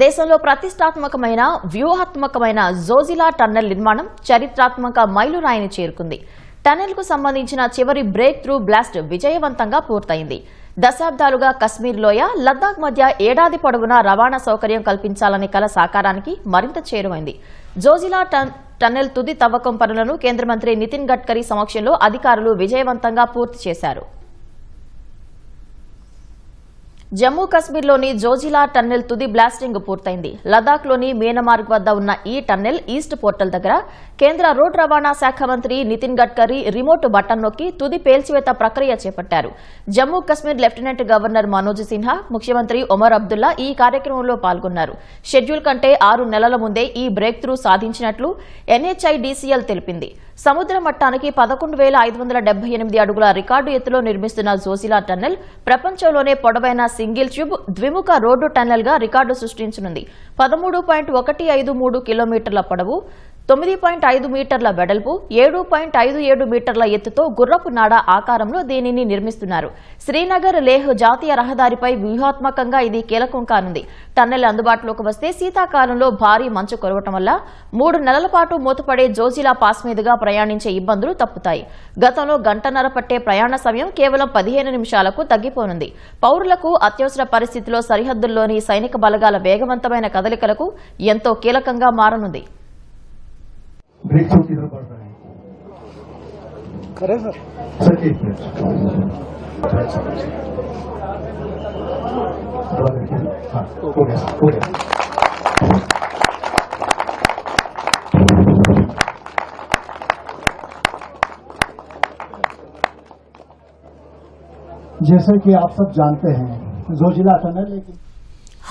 దేశంలో ప్రతిష్టాత్మకమైన వ్యూహాత్మకమైన జోజిలా టన్నెల్ నిర్మాణం చారిత్రాత్మక మైలురాయిని చేరుకుంది. టన్నెల్కు సంబంధించిన చివరి బ్రేక్ త్రూ బ్లాస్ట్ విజయవంతంగా పూర్తయింది. దశాబ్దాలుగా కశ్మీర్ లోయ, లద్దాఖ్ మధ్య ఏడాది పొడవునా రవాణా సౌకర్యం కల్పించాలనే కల సాకారానికి మరింత చేరువైంది. జోజిలా టన్నెల్ తుది తవ్వకం పనులను కేంద్ర మంత్రి నితిన్ గడ్కరీ సమక్షంలో అధికారులు విజయవంతంగా పూర్తి చేశారు. జమ్మూ కశ్మీర్లోని జోజిలా టన్నెల్ తుది బ్లాస్టింగ్ పూర్తయింది. లద్దాఖ్లోని మీనమార్గ్ వద్ద ఉన్న ఈ టన్నెల్ ఈస్ట్ పోర్టల్ దగ్గర కేంద్ర రోడ్డు రవాణా శాఖ మంత్రి నితిన్ గడ్కరీ రిమోట్ బటన్ నొక్కి తుది పేల్చివేత ప్రక్రియ చేపట్టారు. జమ్మూ కశ్మీర్ లెఫ్టినెంట్ గవర్నర్ మనోజ్ సిన్హా, ముఖ్యమంత్రి ఒమర్ అబ్దుల్లా ఈ కార్యక్రమంలో పాల్గొన్నారు. షెడ్యూల్ కంటే 6 నెలల ముందే ఈ బ్రేక్ త్రూ సాధించినట్లు NHIDCL తెలిపింది. సముద్ర మట్టానికి 11,578 అడుగుల రికార్డు ఎత్తులో నిర్మిస్తున్న జోజిలా టన్నెల్ ప్రపంచంలోనే పొడవైన సింగిల్ ట్యూబ్ ద్విముఖ రోడ్డు టన్నెల్ గా రికార్డు సృష్టించనుంది. 13.153 కిలోమీటర్ల పొడవు, 9.5 మీటర్ల వెడల్పు, 7.57 మీటర్ల ఎత్తుతో గుర్రపు నాడ ఆకారంలో దీనిని నిర్మిస్తున్నారు. శ్రీనగర్ లేహ్ జాతీయ రహదారిపై వ్యూహాత్మకంగా ఇది కీలకం కానుంది. టన్నెల్ అందుబాటులోకి వస్తే శీతాకాలంలో భారీ మంచు కురవటం వల్ల 3 నెలల పాటు మూతపడే జోజిలా పాస్ మీదుగా ప్రయాణించే ఇబ్బందులు తప్పుతాయి. గతంలో గంటన్నర పట్టే ప్రయాణ సమయం కేవలం 15 నిమిషాలకు తగ్గిపోనుంది. పౌరులకు అత్యవసర పరిస్థితిలో సరిహద్దుల్లోని సైనిక బలగాల వేగవంతమైన కదలికలకు ఎంతో కీలకంగా మారనుంది. ब्रेक थ्रू किधर बढ़ रहा है? करें सर सर एक मिनट हाँ हो गया हो गया। जैसे कि आप सब जानते हैं जोजिला टनल लेकिन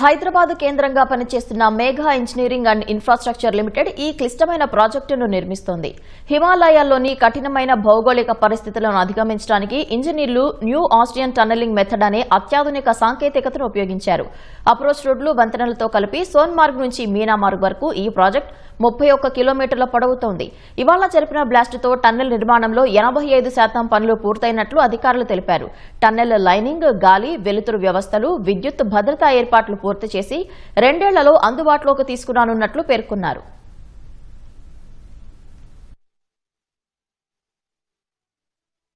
హైదరాబాద్ కేంద్రంగా పనిచేస్తున్న Megha engineering and infrastructure limited ఈ క్లిష్టమైన ప్రాజెక్టును నిర్మిస్తోంది. హిమాలయాల్లోని కఠినమైన భౌగోళిక పరిస్థితులను అధిగమించడానికి ఇంజనీర్లు న్యూ ఆస్ట్రియన్ టన్నెలింగ్ మెథడ్ అనే అత్యాధునిక సాంకేతికతను ఉపయోగించారు. అప్రోచ్ రోడ్లు, వంతెనలతో కలిపి సోన్మార్గ్ నుంచి మీనామార్గ్ వరకు ఈ ప్రాజెక్టు 31 కిలోమీటర్ల పొడవుతోంది. ఇవాళ జరిపిన బ్లాస్టుతో టన్నెల్ నిర్మాణంలో 85% పనులు పూర్తయినట్లు అధికారులు తెలిపారు. టన్నెల్ లైనింగ్, గాలి, వెలుతురు వ్యవస్థలు, విద్యుత్ భద్రతా ఏర్పాట్లు పూర్తి చేసి 2 ఏళ్లలో అందుబాటులోకి తీసుకురానున్నట్లు పేర్కొన్నారు.